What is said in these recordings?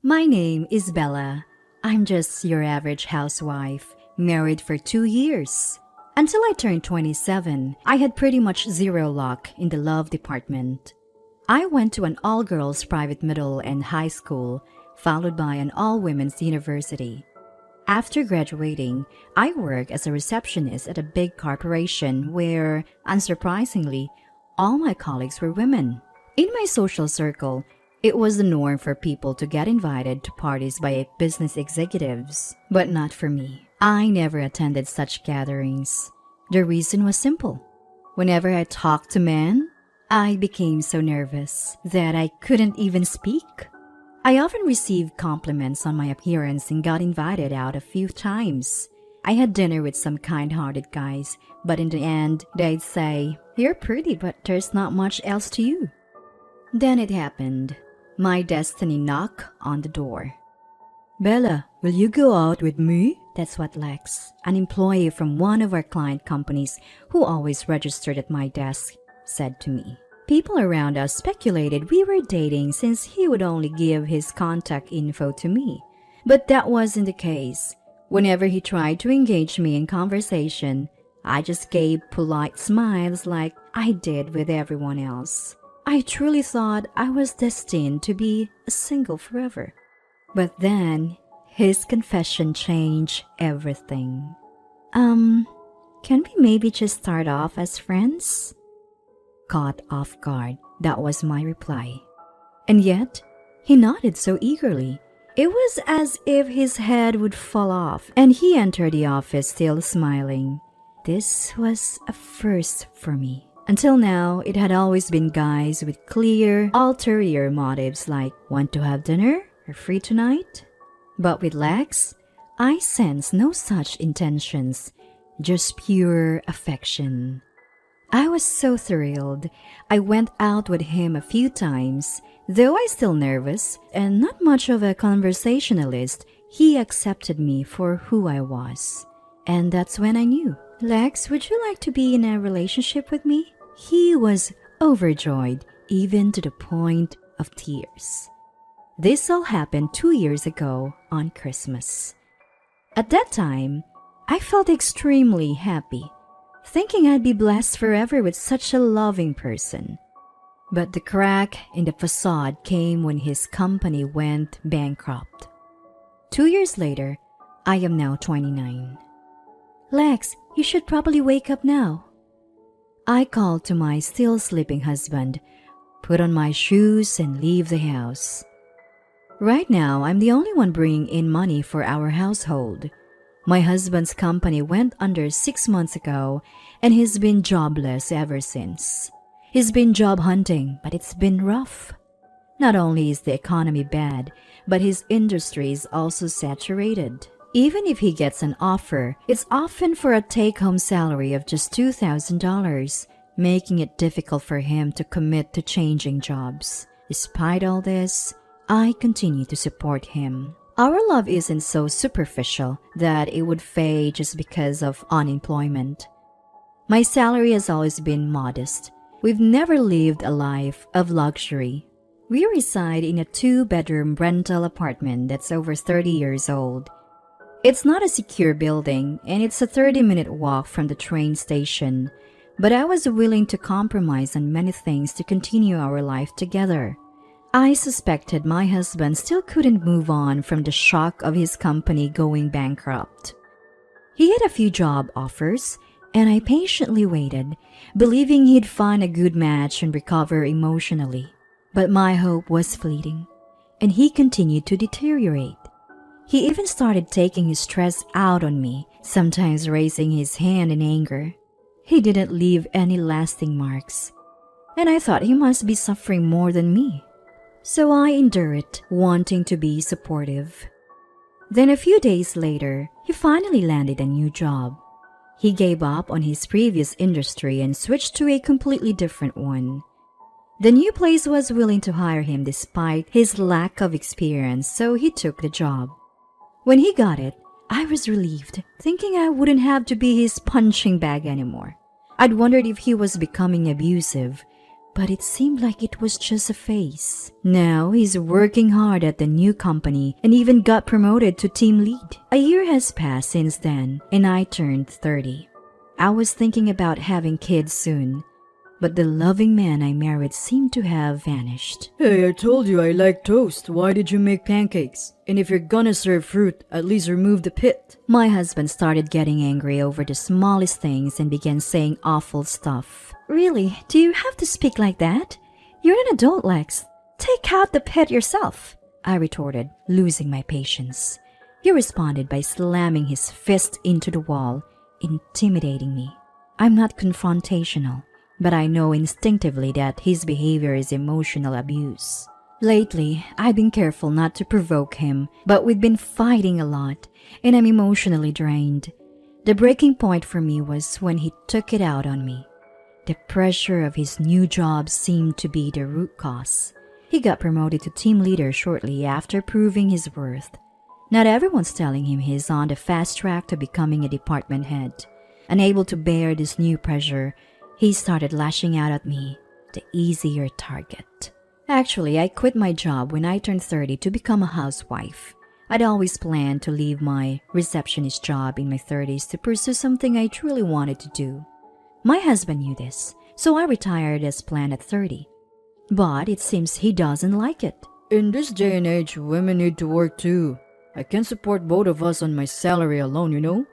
My name is Bella. I'm just your average housewife, married for 2 years. Until I turned 27, I had pretty much zero luck in the love department. I went to an all-girls private middle and high school, followed by an all-women's university. After graduating, I worked as a receptionist at a big corporation where, unsurprisingly, all my colleagues were women. In my social circle, it was the norm for people to get invited to parties by business executives, but not for me. I never attended such gatherings. The reason was simple. Whenever I talked to men, I became so nervous that I couldn't even speak. I often received compliments on my appearance and got invited out a few times. I had dinner with some kind-hearted guys, but in the end, they'd say, "You're pretty, but there's not much else to you." Then it happened. My destiny knocked on the door. "Bella, will you go out with me?" That's what Lex, an employee from one of our client companies who always registered at my desk, said to me. People around us speculated we were dating since he would only give his contact info to me. But that wasn't the case. Whenever he tried to engage me in conversation, I just gave polite smiles like I did with everyone else. I truly thought I was destined to be single forever. But then, his confession changed everything. Can we maybe just start off as friends?" Caught off guard, that was my reply. And yet, he nodded so eagerly. It was as if his head would fall off, and he entered the office still smiling. This was a first for me. Until now, it had always been guys with clear, ulterior motives like, "Want to have dinner? Or free tonight?" But with Lex, I sensed no such intentions, just pure affection. I was so thrilled. I went out with him a few times. Though I was still nervous and not much of a conversationalist, he accepted me for who I was. And that's when I knew. "Lex, would you like to be in a relationship with me?" He was overjoyed, even to the point of tears. This all happened 2 years ago on Christmas. At that time, I felt extremely happy, thinking I'd be blessed forever with such a loving person. But the crack in the facade came when his company went bankrupt. 2 years later, I am now 29. "Lex, you should probably wake up now." I called to my still sleeping husband, put on my shoes, and leave the house. Right now, I'm the only one bringing in money for our household. My husband's company went under 6 months ago, and he's been jobless ever since. He's been job hunting, but it's been rough. Not only is the economy bad, but his industry is also saturated. Even if he gets an offer, it's often for a take-home salary of just $2,000, making it difficult for him to commit to changing jobs. Despite all this, I continue to support him. Our love isn't so superficial that it would fade just because of unemployment. My salary has always been modest. We've never lived a life of luxury. We reside in a 2-bedroom rental apartment that's over 30 years old. It's not a secure building, and it's a 30-minute walk from the train station, but I was willing to compromise on many things to continue our life together. I suspected my husband still couldn't move on from the shock of his company going bankrupt. He had a few job offers, and I patiently waited, believing he'd find a good match and recover emotionally. But my hope was fleeting, and he continued to deteriorate. He even started taking his stress out on me, sometimes raising his hand in anger. He didn't leave any lasting marks, and I thought he must be suffering more than me. So I endured it, wanting to be supportive. Then a few days later, he finally landed a new job. He gave up on his previous industry and switched to a completely different one. The new place was willing to hire him despite his lack of experience, so he took the job. When he got it, I was relieved, thinking I wouldn't have to be his punching bag anymore. I'd wondered if he was becoming abusive, but it seemed like it was just a phase. Now he's working hard at the new company and even got promoted to team lead. A year has passed since then, and I turned 30. I was thinking about having kids soon, but the loving man I married seemed to have vanished. Hey, I told you I like toast. Why did you make pancakes? And if you're gonna serve fruit, at least remove the pit. My husband started getting angry over the smallest things and began saying awful stuff. Really? Do you have to speak like that? You're an adult, Lex. Take out the pit yourself, I retorted, losing my patience. He responded by slamming his fist into the wall, intimidating me. I'm not confrontational, but I know instinctively that his behavior is emotional abuse. Lately, I've been careful not to provoke him, but we've been fighting a lot, and I'm emotionally drained. The breaking point for me was when he took it out on me. The pressure of his new job seemed to be the root cause. He got promoted to team leader shortly after proving his worth. Not everyone's telling him he's on the fast track to becoming a department head. Unable to bear this new pressure, he started lashing out at me, the easier target. Actually, I quit my job when I turned 30 to become a housewife. I'd always planned to leave my receptionist job in my 30s to pursue something I truly wanted to do. My husband knew this, so I retired as planned at 30. But it seems he doesn't like it. In this day and age, women need to work too. I can't support both of us on my salary alone, you know?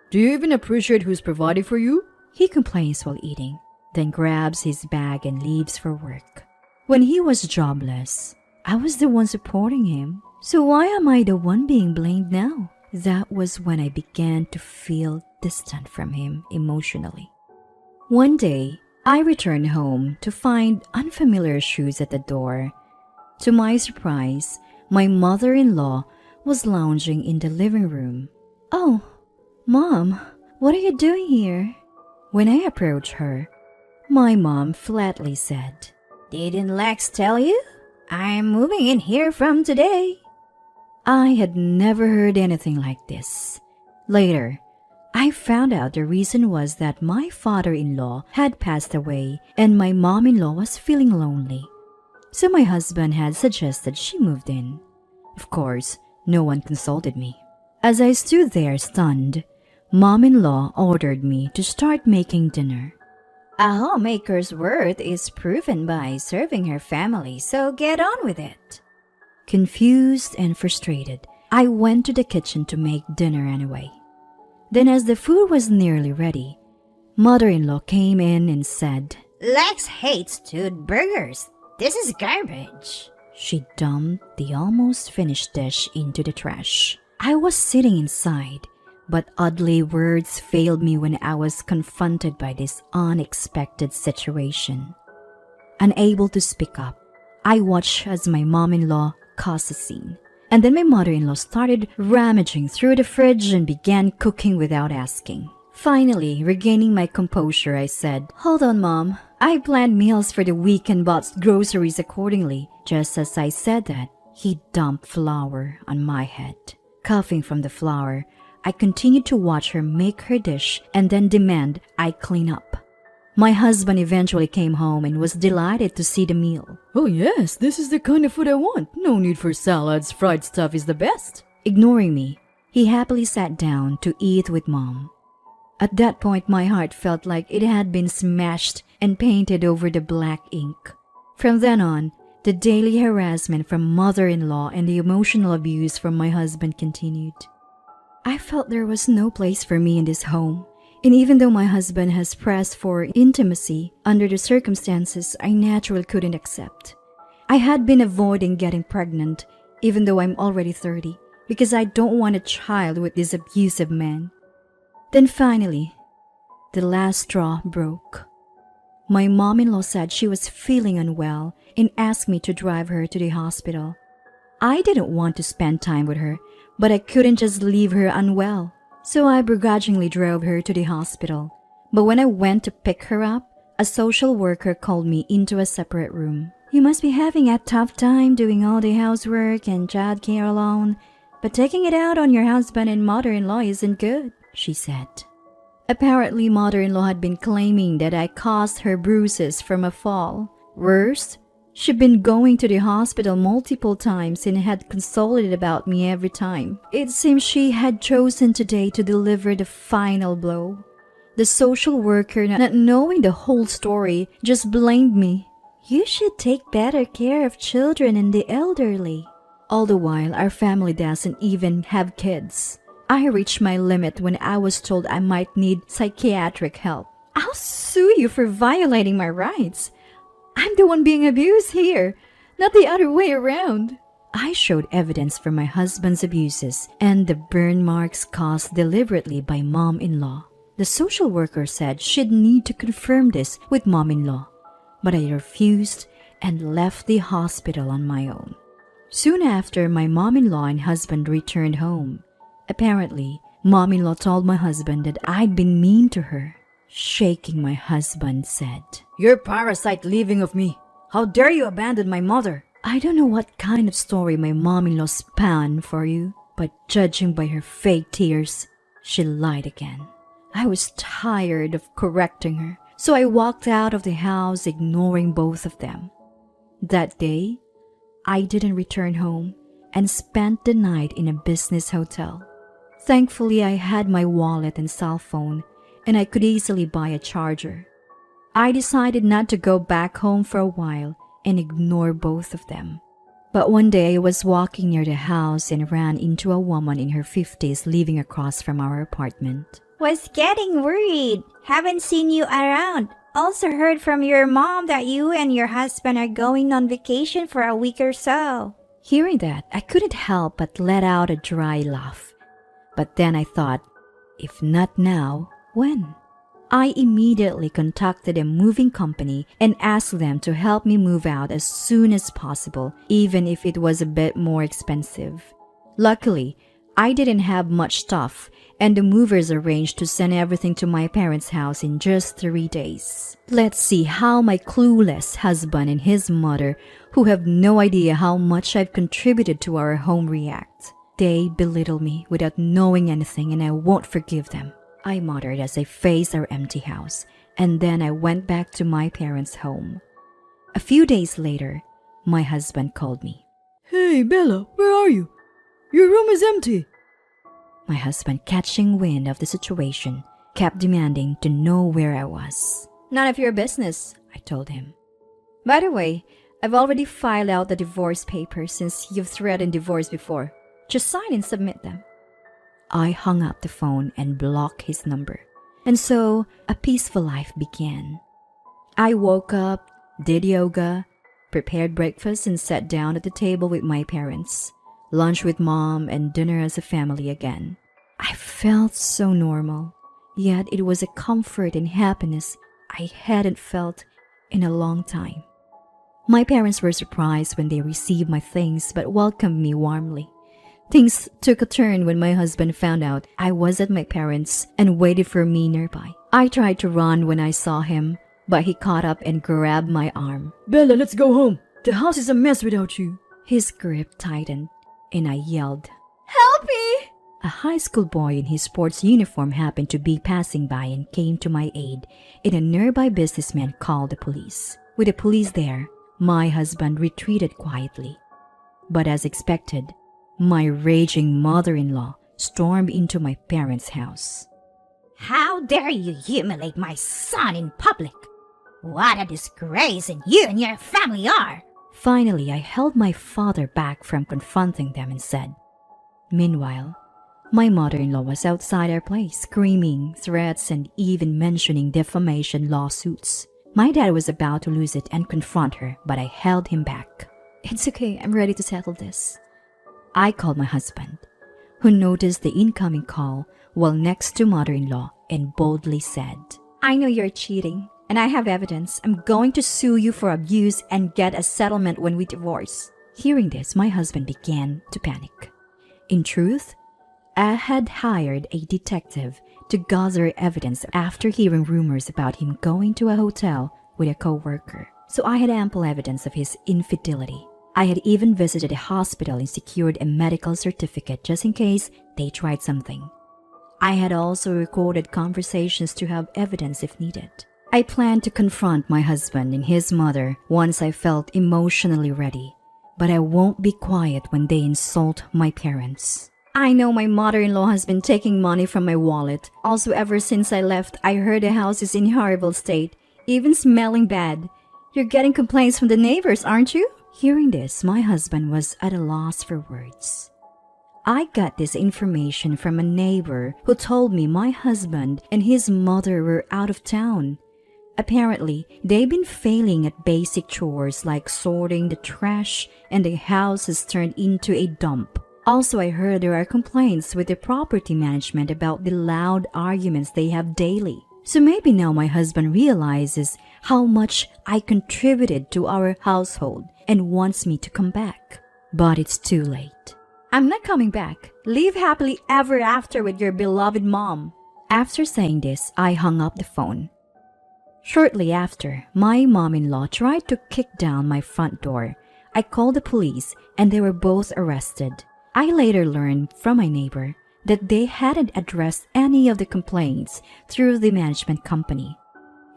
Do you even appreciate who's providing for you? He complains while eating, then grabs his bag and leaves for work. When he was jobless, I was the one supporting him. So why am I the one being blamed now? That was when I began to feel distant from him emotionally. One day, I returned home to find unfamiliar shoes at the door. To my surprise, my mother-in-law was lounging in the living room. "Oh, Mom, what are you doing here?" When I approached her, my mom flatly said, "Didn't Lex tell you? I'm moving in here from today." I had never heard anything like this. Later, I found out the reason was that my father-in-law had passed away and my mom-in-law was feeling lonely. So my husband had suggested she moved in. Of course, no one consulted me. As I stood there stunned, Mom-in-law ordered me to start making dinner. "A homemaker's worth is proven by serving her family, so get on with it." Confused and frustrated, I went to the kitchen to make dinner anyway. Then as the food was nearly ready, mother-in-law came in and said, "Lex hates stewed burgers. This is garbage." She dumped the almost finished dish into the trash. I was sitting inside, but oddly words failed me when I was confronted by this unexpected situation. Unable to speak up, I watched as my mom-in-law caused a scene. And then my mother-in-law started rummaging through the fridge and began cooking without asking. Finally, regaining my composure, I said, "Hold on, Mom. I planned meals for the week and bought groceries accordingly." Just as I said that, he dumped flour on my head. Coughing from the flour, I continued to watch her make her dish and then demand I clean up. My husband eventually came home and was delighted to see the meal. "Oh yes, this is the kind of food I want. No need for salads. Fried stuff is the best." Ignoring me, he happily sat down to eat with Mom. At that point, my heart felt like it had been smashed and painted over the black ink. From then on, the daily harassment from mother-in-law and the emotional abuse from my husband continued. I felt there was no place for me in this home. And even though my husband has pressed for intimacy, under the circumstances, I naturally couldn't accept. I had been avoiding getting pregnant, even though I'm already 30, because I don't want a child with this abusive man. Then finally, the last straw broke. My mom-in-law said she was feeling unwell and asked me to drive her to the hospital. I didn't want to spend time with her, but I couldn't just leave her unwell. So I begrudgingly drove her to the hospital. But when I went to pick her up, a social worker called me into a separate room. "You must be having a tough time doing all the housework and childcare alone, but taking it out on your husband and mother-in-law isn't good," she said. Apparently, mother-in-law had been claiming that I caused her bruises from a fall. Worse, she'd been going to the hospital multiple times and had consulted about me every time. It seems she had chosen today to deliver the final blow. The social worker, not knowing the whole story, just blamed me. You should take better care of children and the elderly. All the while, our family doesn't even have kids. I reached my limit when I was told I might need psychiatric help. I'll sue you for violating my rights. I'm the one being abused here, not the other way around. I showed evidence for my husband's abuses and the burn marks caused deliberately by mom-in-law. The social worker said she'd need to confirm this with mom-in-law, but I refused and left the hospital on my own. Soon after, my mom-in-law and husband returned home. Apparently, mom-in-law told my husband that I'd been mean to her. Shaking my husband said, You're a parasite leaving of me. How dare you abandon my mother? I don't know what kind of story my mom-in-law span for you, but judging by her fake tears, she lied again. I was tired of correcting her, so I walked out of the house ignoring both of them. That day, I didn't return home and spent the night in a business hotel. Thankfully, I had my wallet and cell phone, and I could easily buy a charger. I decided not to go back home for a while and ignore both of them. But one day I was walking near the house and ran into a woman in her 50s living across from our apartment. Was getting worried. Haven't seen you around. Also heard from your mom that you and your husband are going on vacation for a week or so. Hearing that, I couldn't help but let out a dry laugh. But then I thought, if not now, when? I immediately contacted a moving company and asked them to help me move out as soon as possible, even if it was a bit more expensive. Luckily, I didn't have much stuff, and the movers arranged to send everything to my parents' house in just 3 days. Let's see how my clueless husband and his mother, who have no idea how much I've contributed to our home, react. They belittle me without knowing anything, and I won't forgive them. I muttered as I faced our empty house, and then I went back to my parents' home. A few days later, my husband called me. Hey, Bella, where are you? Your room is empty. My husband, catching wind of the situation, kept demanding to know where I was. None of your business, I told him. By the way, I've already filed out the divorce papers since you've threatened divorce before. Just sign and submit them. I hung up the phone and blocked his number. And so, a peaceful life began. I woke up, did yoga, prepared breakfast, and sat down at the table with my parents. Lunch with mom and dinner as a family again. I felt so normal, yet it was a comfort and happiness I hadn't felt in a long time. My parents were surprised when they received my things but welcomed me warmly. Things took a turn when my husband found out I was at my parents' and waited for me nearby. I tried to run when I saw him, but he caught up and grabbed my arm. Bella, let's go home. The house is a mess without you. His grip tightened, and I yelled, Help me! A high school boy in his sports uniform happened to be passing by and came to my aid, and a nearby businessman called the police. With the police there, my husband retreated quietly. But as expected, my raging mother-in-law stormed into my parents' house. How dare you humiliate my son in public? What a disgrace you and your family are! Finally, I held my father back from confronting them and said. Meanwhile, my mother-in-law was outside our place, screaming threats and even mentioning defamation lawsuits. My dad was about to lose it and confront her, but I held him back. It's okay, I'm ready to settle this. I called my husband, who noticed the incoming call while next to mother-in-law and boldly said, I know you're cheating, and I have evidence. I'm going to sue you for abuse and get a settlement when we divorce. Hearing this, my husband began to panic. In truth, I had hired a detective to gather evidence after hearing rumors about him going to a hotel with a co-worker. So I had ample evidence of his infidelity. I had even visited a hospital and secured a medical certificate just in case they tried something. I had also recorded conversations to have evidence if needed. I planned to confront my husband and his mother once I felt emotionally ready, but I won't be quiet when they insult my parents. I know my mother-in-law has been taking money from my wallet. Also, ever since I left, I heard the house is in horrible state, even smelling bad. You're getting complaints from the neighbors, aren't you? Hearing this, my husband was at a loss for words. I got this information from a neighbor who told me my husband and his mother were out of town. Apparently, they've been failing at basic chores like sorting the trash, and the house has turned into a dump. Also, I heard there are complaints with the property management about the loud arguments they have daily. So maybe now my husband realizes how much I contributed to our household and wants me to come back. But it's too late. I'm not coming back. Live happily ever after with your beloved mom. After saying this, I hung up the phone. Shortly after, my mom-in-law tried to kick down my front door. I called the police and they were both arrested. I later learned from my neighbor that they hadn't addressed any of the complaints through the management company.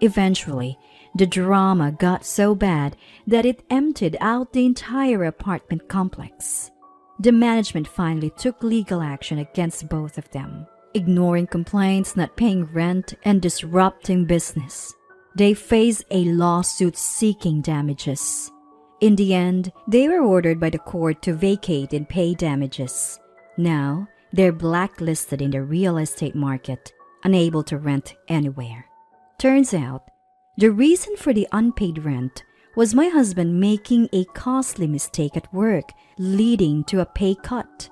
Eventually, the drama got so bad that it emptied out the entire apartment complex. The management finally took legal action against both of them, ignoring complaints, not paying rent, and disrupting business. They faced a lawsuit seeking damages. In the end, they were ordered by the court to vacate and pay damages. Now, they're blacklisted in the real estate market, unable to rent anywhere. Turns out, the reason for the unpaid rent was my husband making a costly mistake at work, leading to a pay cut.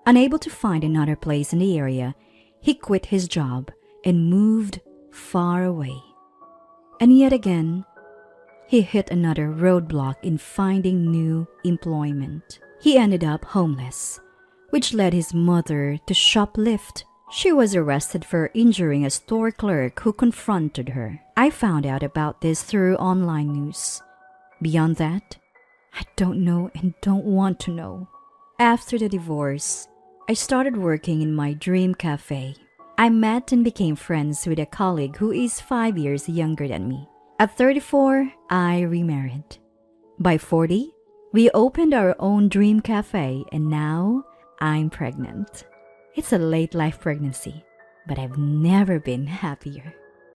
Unable to find another place in the area, he quit his job and moved far away. And yet again, he hit another roadblock in finding new employment. He ended up homeless, which led his mother to shoplift. She was arrested for injuring a store clerk who confronted her. I found out about this through online news. Beyond that, I don't know and don't want to know. After the divorce, I started working in my dream cafe. I met and became friends with a colleague who is 5 years younger than me. At 34, I remarried. By 40, we opened our own dream cafe, and now I'm pregnant. It's a late life pregnancy, but I've never been happier.